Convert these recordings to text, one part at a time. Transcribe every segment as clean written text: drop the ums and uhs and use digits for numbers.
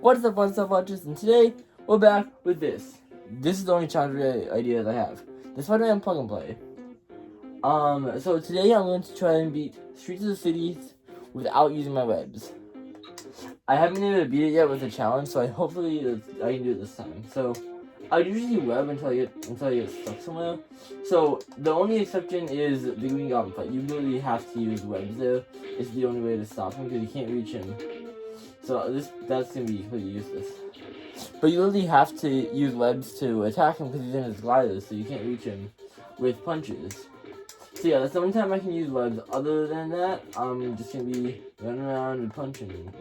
What's up, watchers? And today, we're back with this. This is the only challenge ideas I have. The Spider-Man plug and play. So today I'm going to try and beat Streets of the Cities without using my webs. I haven't been able to beat it yet with the challenge, so hopefully I can do it this time. So, I usually web until I get stuck somewhere. So, the only exception is the Green Goblin fight. You literally have to use webs there. It's the only way to stop him because you can't reach him. So that's gonna be completely useless. But you literally have to use webs to attack him because he's in his glider, so you can't reach him with punches. So yeah, that's the only time I can use webs. Other than that, I'm just gonna be running around and punching and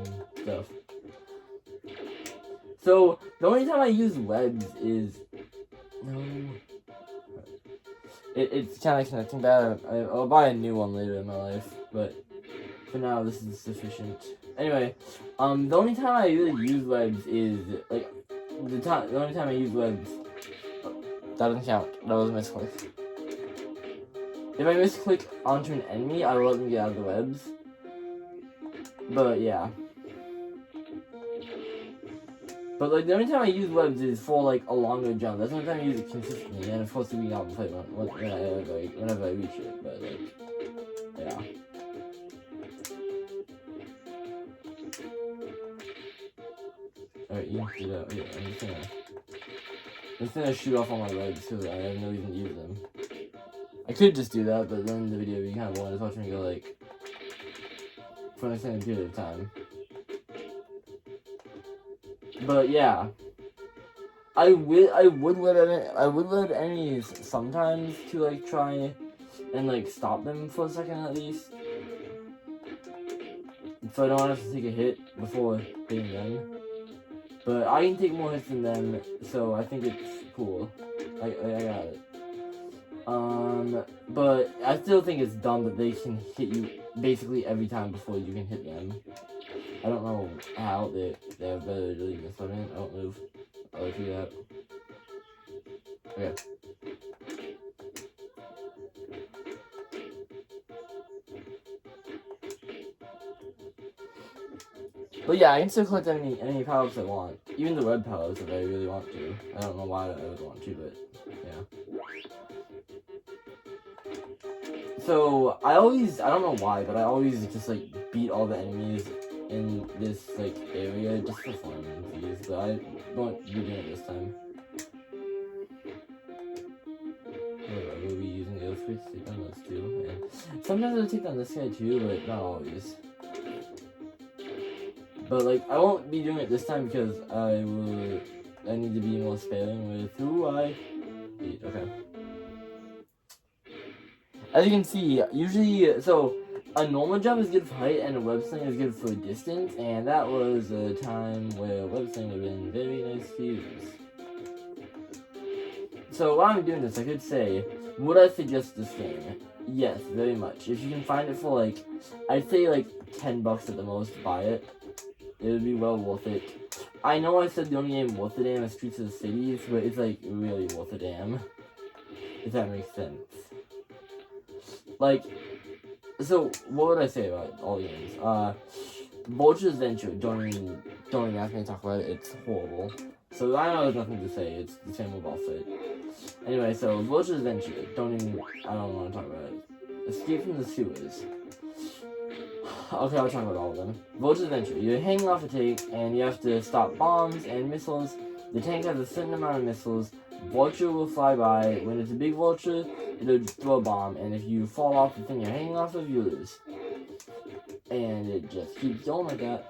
stuff. So the only time I use webs is it's kind of connecting bad. I'll buy a new one later in my life, but for now this is sufficient. Anyway, the only time I really use webs is like the only time I use webs. That doesn't count. That was a misclick. If I misclick onto an enemy, I will let them get out of the webs. But yeah. But like the only time I use webs is for like a longer jump. That's the only time I use it consistently, and of course we out and play whenever I reach it. But like, yeah. Alright, you can do that. Yeah, I'm just gonna shoot off all my webs because I have no reason to use them. I could just do that, but then the video would be kind of boring to watch me go like for an extended period of time. But yeah, I would let enemies sometimes to like try and like stop them for a second at least, so I don't have to take a hit before hitting them. But I can take more hits than them, so I think it's cool. I got it. But I still think it's dumb that they can hit you basically every time before you can hit them. I don't know how they're better to leave this one in. I don't move. I'll let you that. Okay. But yeah, I can still collect any power-ups I want. Even the web power-ups if I really want to. I don't know why I would want to, but yeah. So I don't know why, but I always just like beat all the enemies in this like area just for fun, please. But I won't be doing it this time. I will be using the earthquake to take down those two. And sometimes I'll take down this guy too, but not always. But like I won't be doing it this time because I need to be more sparing with who I beat. Okay. As you can see, usually so a normal jump is good for height and a web sling is good for distance, and that was a time where web sling would have been very nice to use. So while I'm doing this, I could say, would I suggest this game? Yes, very much. If you can find it for like, I'd say like $10 at the most, buy it. It would be well worth it. I know I said the only game worth a damn is Streets of the Cities, but it's like really worth a damn. If that makes sense. Like, so what would I say about all the games? Vulture's Adventure, don't even ask me to talk about it, it's horrible. So I know there's nothing to say, it's the same with boss fight. Anyway, so Vulture's Adventure, I don't want to talk about it. Escape from the Sewers. Okay, I'll talk about all of them. Vulture's Adventure, you're hanging off a tank, and you have to stop bombs and missiles. The tank has a certain amount of missiles. Vulture will fly by. When it's a big vulture, it'll just throw a bomb, and if you fall off the thing you're hanging off of, you lose. And it just keeps going like that.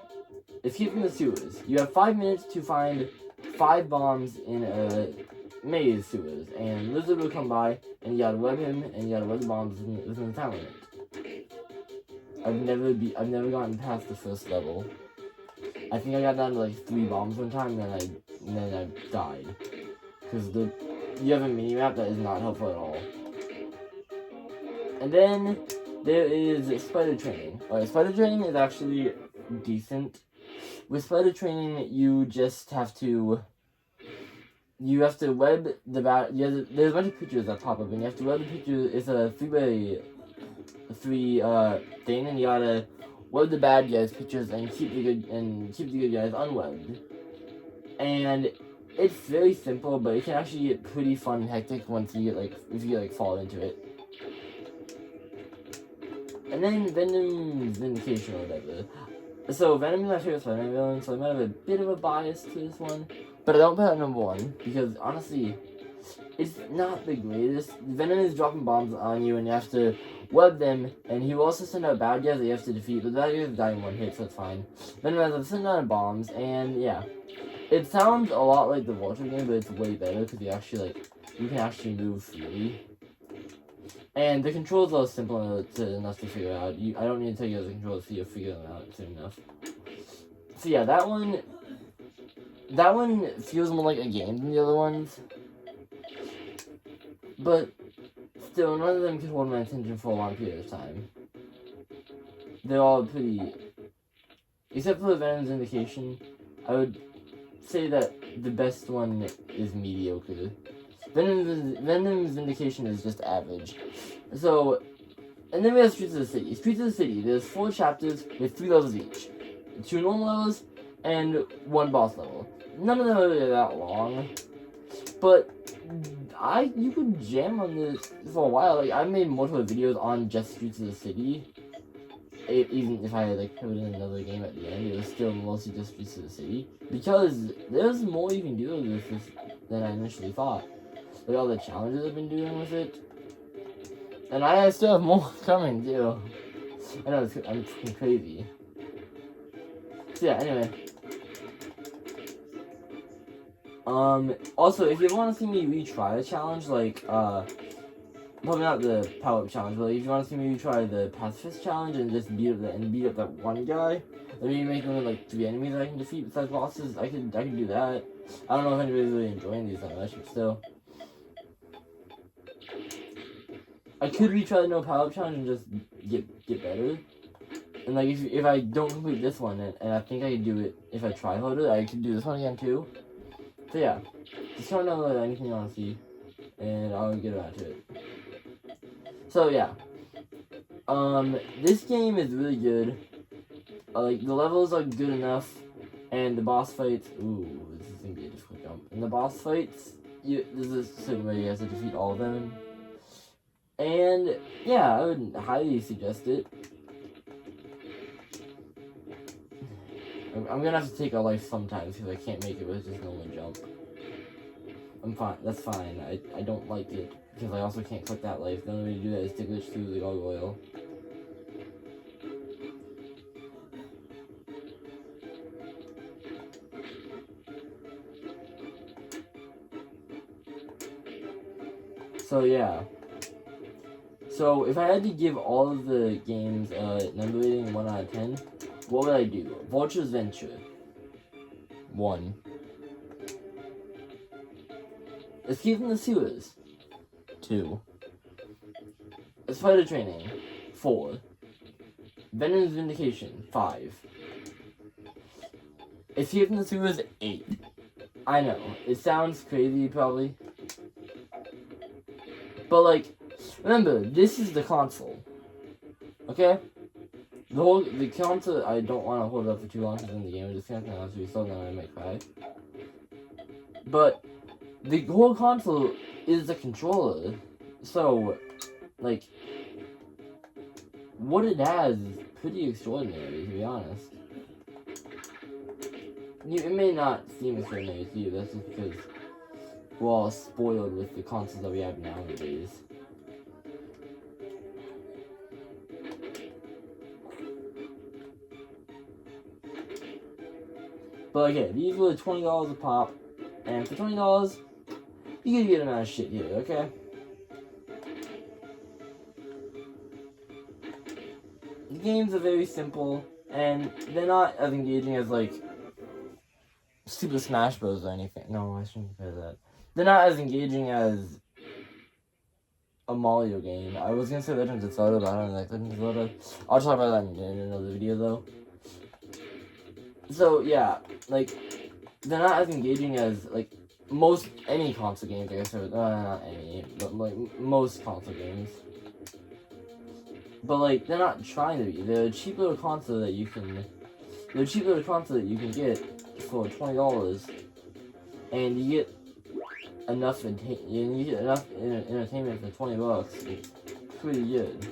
Escape from the Sewers. You have 5 minutes to find 5 bombs in a maze sewers, and Lizard will come by, and you gotta web him, and you gotta web the bombs within the time limit. I've never gotten past the first level. I think I got down to like 3 bombs one time, and then I died. Because you have a mini-map that is not helpful at all. And then there is Spider Training. Alright, Spider Training is actually decent. With Spider Training, you just have to web the there's a bunch of pictures that pop up, and you have to web the picture. It's a 3x3 thing, and you gotta web the bad guys' pictures and keep the good guys unwebbed. and it's very simple, but it can actually get pretty fun and hectic once you get if you fall into it. And then Venom's Vindication or whatever. So Venom is my favorite Spider-Man villain, so I might have a bit of a bias to this one, but I don't put it at number 1 because honestly, it's not the greatest. Venom is dropping bombs on you, and you have to web them, and he will also send out bad guys that you have to defeat, but the bad guys die in 1 hit, so it's fine. Venom has a send out bombs, and yeah. It sounds a lot like the Vulture game, but it's way better, because you can actually move freely. And the controls are simple enough to figure out. I don't need to tell you the controls so you'll figure them out soon enough. So yeah, that one feels more like a game than the other ones. But still, none of them can hold my attention for a long period of time. They're all pretty... Except for the Venom's Vindication, I would say that the best one is mediocre. Venom's Vindication is just average. So, and then we have Streets of the City. Streets of the City, there's 4 chapters with 3 levels each. 2 normal levels and 1 boss level. None of them are really that long. But you could jam on this for a while. I made multiple videos on just Streets of the City. Even if I had put in another game at the end, it was still mostly just Streets of the City. Because there's more you can do with this than I initially thought. All the challenges I've been doing with it. And I still have more coming too. I know, I'm freaking crazy. So yeah, anyway. Also, if you want to see me retry a challenge, probably not the power-up challenge, but if you want to see me retry the pacifist challenge and just beat up that one guy, let me make only 3 enemies that I can defeat besides bosses, I can do that. I don't know if anybody's really enjoying these that much, but still. I could retry the no power-up challenge and just get better. And if I don't complete this one, and I think I can do it if I try harder, I could do this one again too. So yeah, just comment down below anything you want to see, and I'll get around to it. So yeah, this game is really good. The levels are good enough, and the boss fights. Ooh, this is gonna be a difficult jump. And the boss fights, there's a certain way you have to defeat all of them. And yeah, I would highly suggest it. I'm gonna have to take a life sometimes because I can't make it with just normal jump. I'm fine. That's fine. I don't like it because I also can't click that life. The only way to do that is to glitch through the gargoyle. So yeah. So if I had to give all of the games a number rating 1 out of 10, what would I do? Vulture's Venture, 1. Escape from the Sewers, 2. Spider Training, 4. Venom's Vindication, 5. Escape from the Sewers, 8. I know, it sounds crazy probably, but remember, this is the console, okay? The console, I don't want to hold it up for too long because in the game, I'm just going to have to be slow down and I might cry. But the whole console is the controller, so, what it has is pretty extraordinary, to be honest. It may not seem extraordinary to you, that's just because we're all spoiled with the consoles that we have nowadays. But okay, these were $20 a pop, and for $20, you get a good amount of shit here, okay? The games are very simple, and they're not as engaging as, Super Smash Bros. Or anything. No, I shouldn't compare that. They're not as engaging as a Mario game. I was gonna say Legend of Zelda, but I don't like Legend of Zelda. I'll talk about that in another video, though. So, yeah, they're not as engaging as, any console games, I guess. Not any, but, most console games. But, they're not trying to be. They're a cheap little console that you can get for $20. and you get enough entertainment for $20. It's pretty good.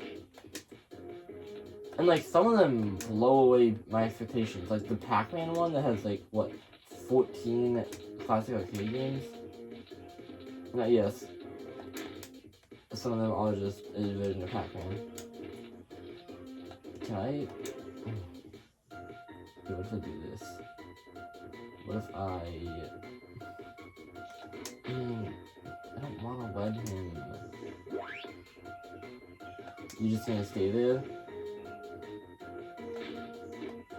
And like some of them blow away my expectations. Like the Pac-Man one that has like what 14 classic arcade games. Not yes. Some of them are just a version of Pac-Man. Can I? What if I do this? What if I don't want to wed him. You just gonna stay there?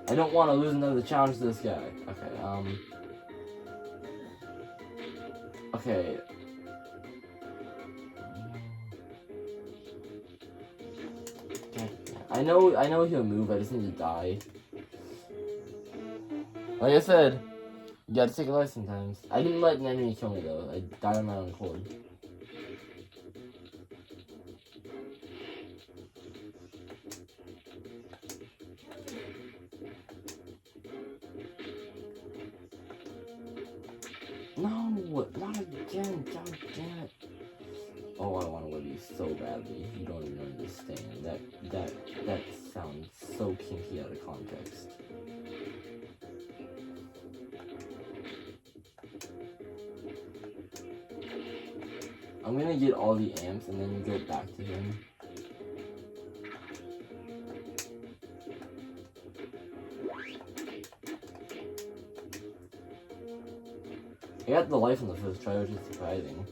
I don't want to lose another challenge to this guy. Okay, Okay. I know he'll move, I just need to die. Like I said, you gotta take a life sometimes. I didn't let an enemy kill me though, I died on my own accord. No, not again, god damn it. Oh, I want to win you so badly. You don't even understand. That sounds so kinky out of context. I'm gonna get all the amps and then go back to him. I got the life on the first try, which is surprising.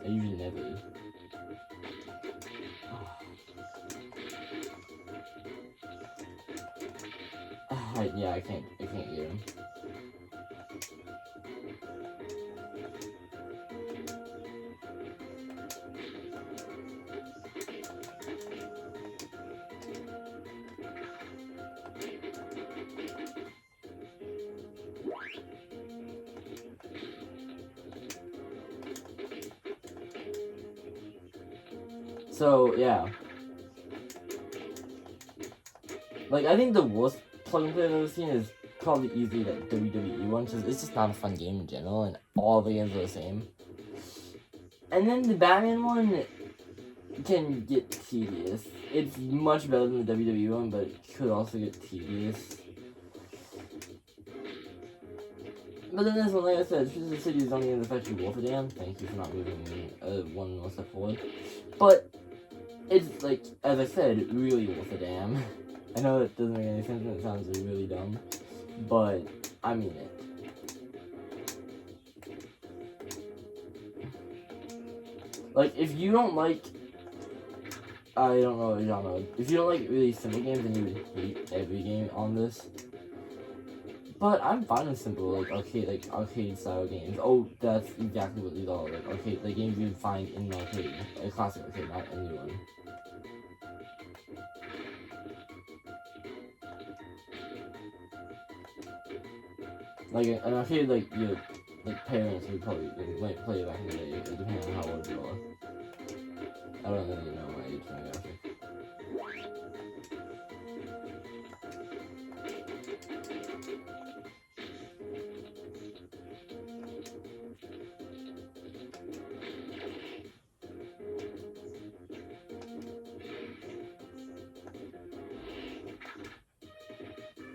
I usually never do. Yeah, I can't get him. So, yeah. Like, I think the worst plug-and play I've ever seen is probably easily that WWE one, because it's just not a fun game in general, and all the games are the same. And then the Batman one can get tedious. It's much better than the WWE one, but it could also get tedious. But then this one, like I said, the City is only going to affect you worth a damn. Thank you for not moving me one more step forward. But it's, like, as I said, really worth a damn. I know that doesn't make any sense and it sounds really dumb, but I mean it. Like, if you don't like, I don't know what genre, if you don't like really simple games, then you would hate every game on this. But I'm fine with simple, like arcade style games. Oh, that's exactly what these are, like arcade, like games you would find in an arcade, a classic arcade, not a new one. Like an arcade, like your parents would probably might play back in the day, depending on how old you are. I don't really know my age demographic.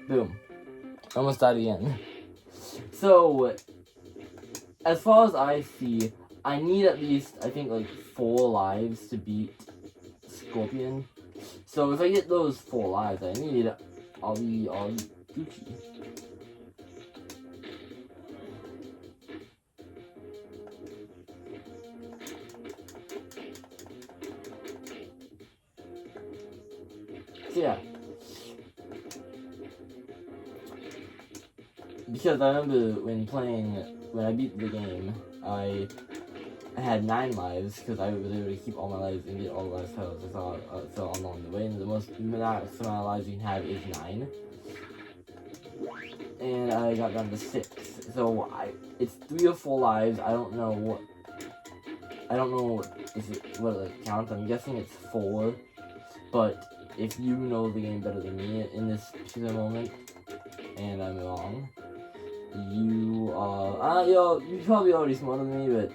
Boom. Almost died again. So, as far as I see, I need at least, I think, like 4 lives to beat Scorpion. So if I get those 4 lives I need, I'll be Gucci. So yeah. Because I remember when I beat the game, I had 9 lives, because I was able to keep all my lives and get all the lives titles I saw along the way, and the most amount of lives you can have is 9. And I got down to 6. So it's 3 or 4 lives, I don't know what it counts, I'm guessing it's 4, but if you know the game better than me in this particular moment, and I'm wrong, you are yo, you're probably already smarter than me, but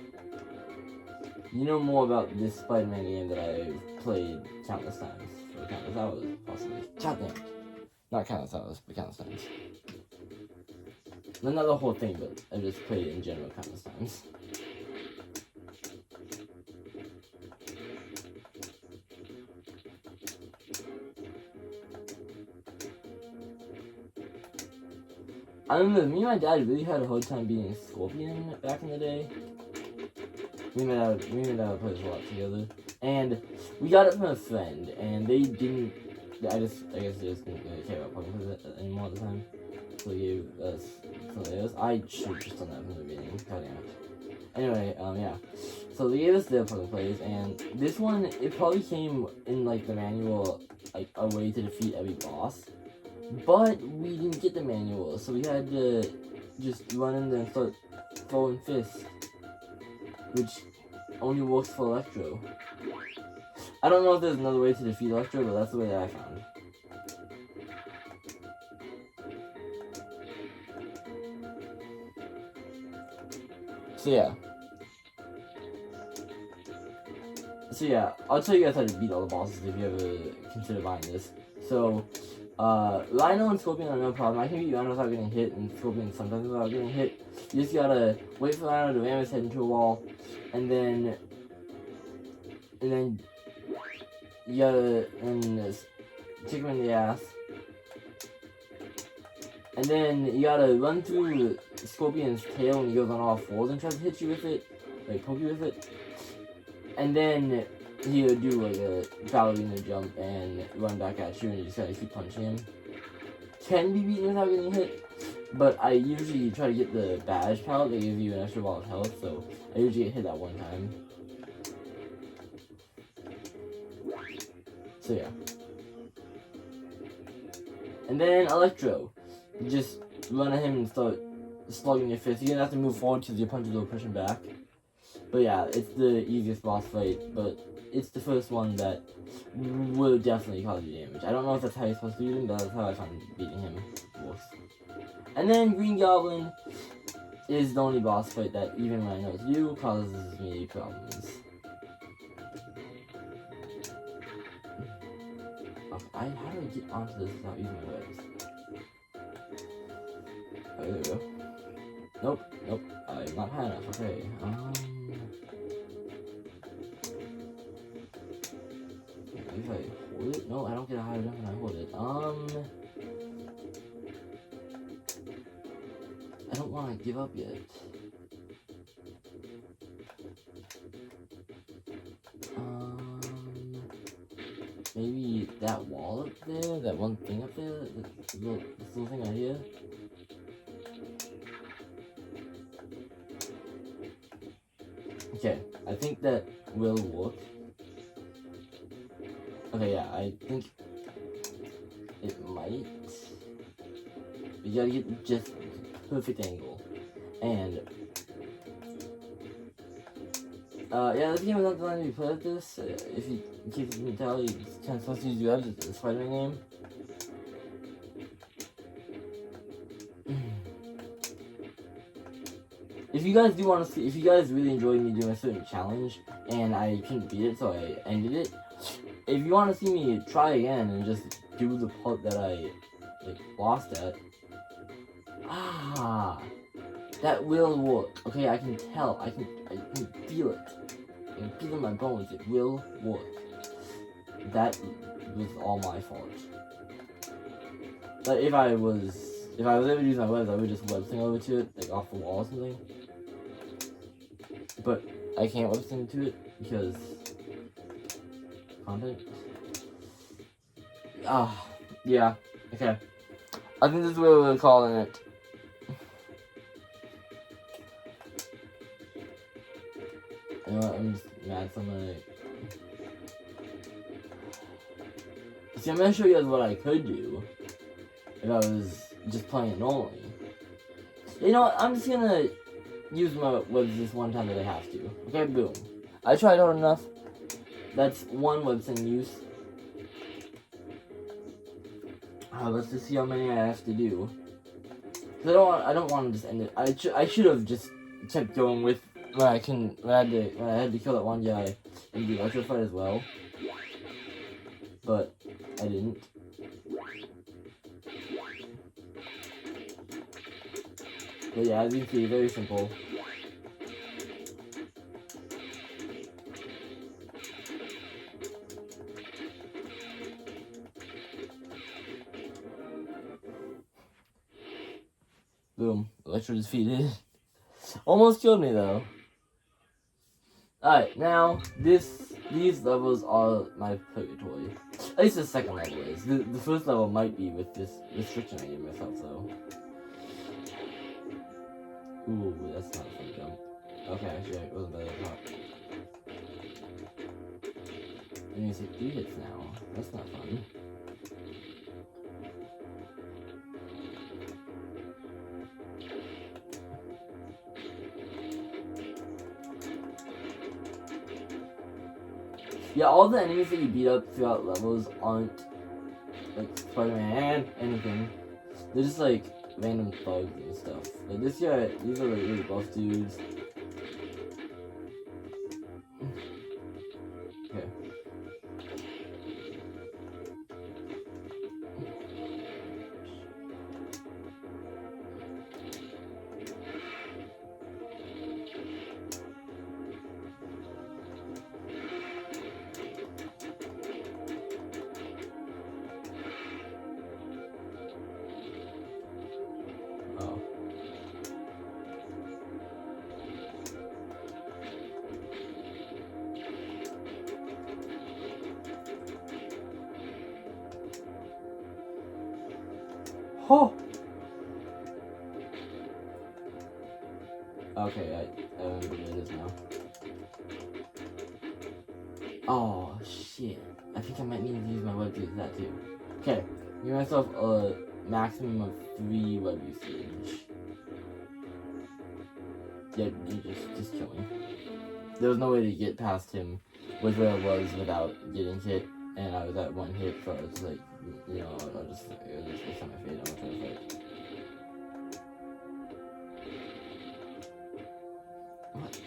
you know more about this Spider-Man game that I've played countless times. Or countless hours, possibly. Goddamn. Not countless hours, but countless times. Not the whole thing, but I just played it in general countless times. I remember me and my dad really had a hard time beating Scorpion back in the day. Me and my dad would play this a lot together. And we got it from a friend, and they didn't. I guess they just didn't really care about playing with it anymore at the time. So they gave us something else. I should have just done that from the beginning. God damn it. Anyway, yeah. So they gave us their plug and plays, and this one, it probably came in like the manual, like a way to defeat every boss. But we didn't get the manual, so we had to just run in there and start throwing fists, which only works for Electro. I don't know if there's another way to defeat Electro, but that's the way that I found. So yeah, I'll tell you guys how to beat all the bosses if you ever consider buying this. So, Rhino and Scorpion are no problem. I can beat Rhino without getting hit, and Scorpion sometimes without getting hit. You just gotta wait for Rhino to ram his head into a wall, and then you gotta kick him in the ass. And then you gotta run through Scorpion's tail when he goes on all fours and tries to hit you with it, like poke you with it. And then he'll do like a ballerina jump and run back at you, and you just gotta keep punching him. Can be beaten without getting hit, but I usually try to get the badge palette. They give you an extra ball of health, so I usually get hit that one time. So yeah. And then Electro. You just run at him and start slugging your fist. You're gonna have to move forward because your punches will push him back. But yeah, it's the easiest boss fight, but it's the first one that will definitely cause you damage. I don't know if that's how you're supposed to beat him, but that's how I found beating him works. And then Green Goblin is the only boss fight that, even when I know it's you, causes me problems. Okay, how do I get onto this without using my webs? Oh, there we go. Nope, I'm not high enough, okay. If I hold it? No, I don't get high enough when I hold it. I don't want to give up yet. Maybe that wall up there? That one thing up there? This little thing right here? Okay, I think that will work. Okay, yeah, I think it might. You gotta get just perfect angle. And yeah, this game is not designed to be played like this. If you, in case you can tell, it's kind of supposed to use your webs. It's a Spider-Man game. If you guys do want to see, if you guys really enjoyed me doing a certain challenge and I couldn't beat it, so I ended it. If you want to see me try again and just do the part that I lost at, that will work. Okay, I can tell. I can feel it. I can feel it in my bones. It will work. That was all my fault. But if I was able to use my webs, I would just web sing over to it, like off the wall or something. But I can't web sing to it because content. Yeah. Okay. I think this is what we're calling it. You know what? I'm just mad. So I'm gonna. See, I'm gonna show you guys what I could do if I was just playing it normally. You know what? I'm just gonna use my webs this one time that I have to. Okay, boom. I tried hard enough. That's one webs in use. Let's just see how many I have to do. Cause I don't want to just end it. I should have just kept going with when I had to kill that one guy and be electrified as well. But I didn't. But yeah, as you can see, very simple. Boom. Electro defeated. Almost killed me though. Alright, now these levels are my purgatory. At least the second level is. The first level might be with this restriction I gave myself though. Ooh, that's not a fun jump. Okay, actually it wasn't bad at all. And you see 3 hits now. That's not fun. Yeah, all the enemies that you beat up throughout levels aren't like Spider-Man and anything. They're just like random thugs and stuff. Like this guy, these are like really buff dudes. Okay. Oh. Oh. Okay, I remember what it is now. Oh shit! I think I might need to use my web to use that too. Okay, give myself a maximum of 3 web usage. Yeah, you just kill me. There was no way to get past him with where I was without getting hit, and I was at 1 hit, so it's like, you know, I'll just accept my fate. I'm gonna try to fight. What?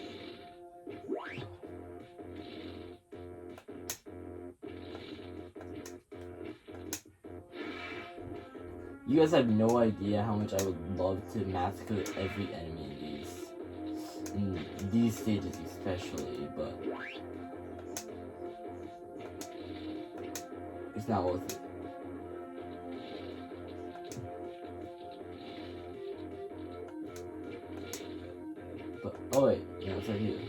You guys have no idea how much I would love to massacre every enemy in these stages especially, but it's not worth it. But, oh wait, yeah, it's right here.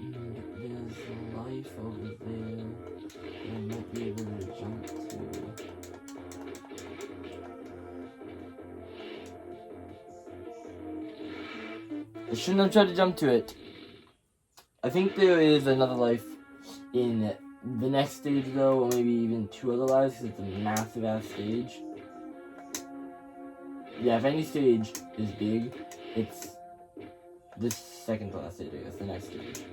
And there's a life over there that I might be able to jump to. I shouldn't have tried to jump to it. I think there is another life in the next stage though, or maybe even 2 other lives, because it's a massive ass stage. Yeah, if any stage is big, it's this second to last stage, I guess, the next stage.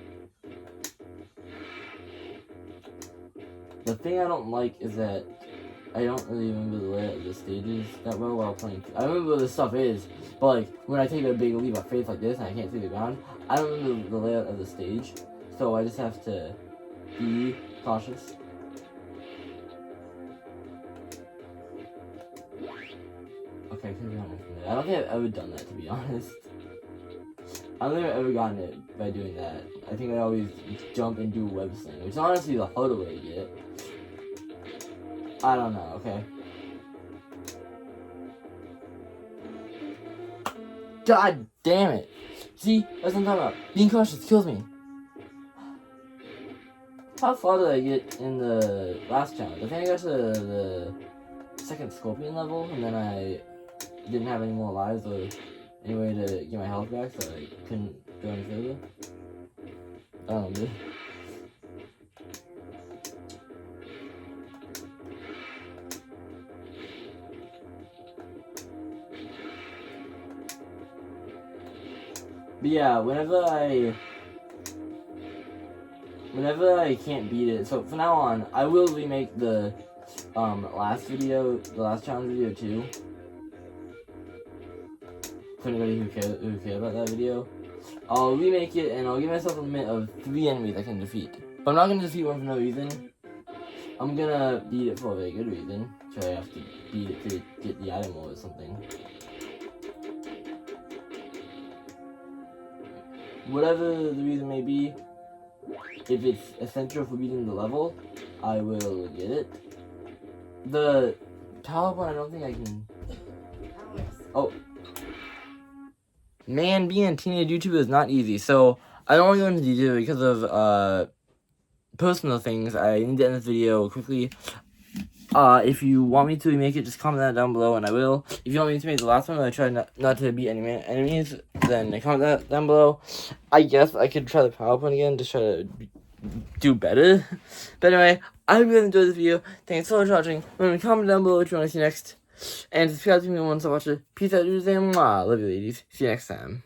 The thing I don't like is that I don't really remember the layout of the stages that well while playing. I remember where the stuff is, but like when I take a big leap of faith like this and I can't see the ground, I don't remember the layout of the stage, so I just have to be cautious. Okay, I could have gotten it from there. I don't think I've ever done that, to be honest. I don't think I've ever gotten it by doing that. I think I always jump and do web sling, which is honestly the harder way to get it. I don't know, okay. God damn it! See, that's what I'm talking about. Being cautious kills me. How far did I get in the last challenge? I think I got to the second Scorpion level, and then I didn't have any more lives or any way to get my health back, so I couldn't go any further. I don't know, dude. But yeah, whenever I can't beat it, so from now on, I will remake the last challenge video too. for anybody who cares about that video. I'll remake it and I'll give myself a limit of 3 enemies I can defeat. But I'm not gonna defeat one for no reason. I'm gonna beat it for a very good reason. So I have to beat it to get the item or something. Whatever the reason may be, if it's essential for beating the level, I will get it. The power one, I don't think I can. Oh. Man, being a teenage YouTuber is not easy. So, I don't want to go into detail because of personal things. I need to end this video quickly. If you want me to remake it, just comment that down below and I will. If you want me to make the last one, I try not to beat any enemies, then comment that down below. I guess I could try the PowerPoint again to try to do better. But anyway, I hope you guys enjoyed this video. Thanks so much for watching. Remember to comment down below what you want to see next. And subscribe to me once I watch it. Peace out, dudes, and mwah. Love you, ladies. See you next time.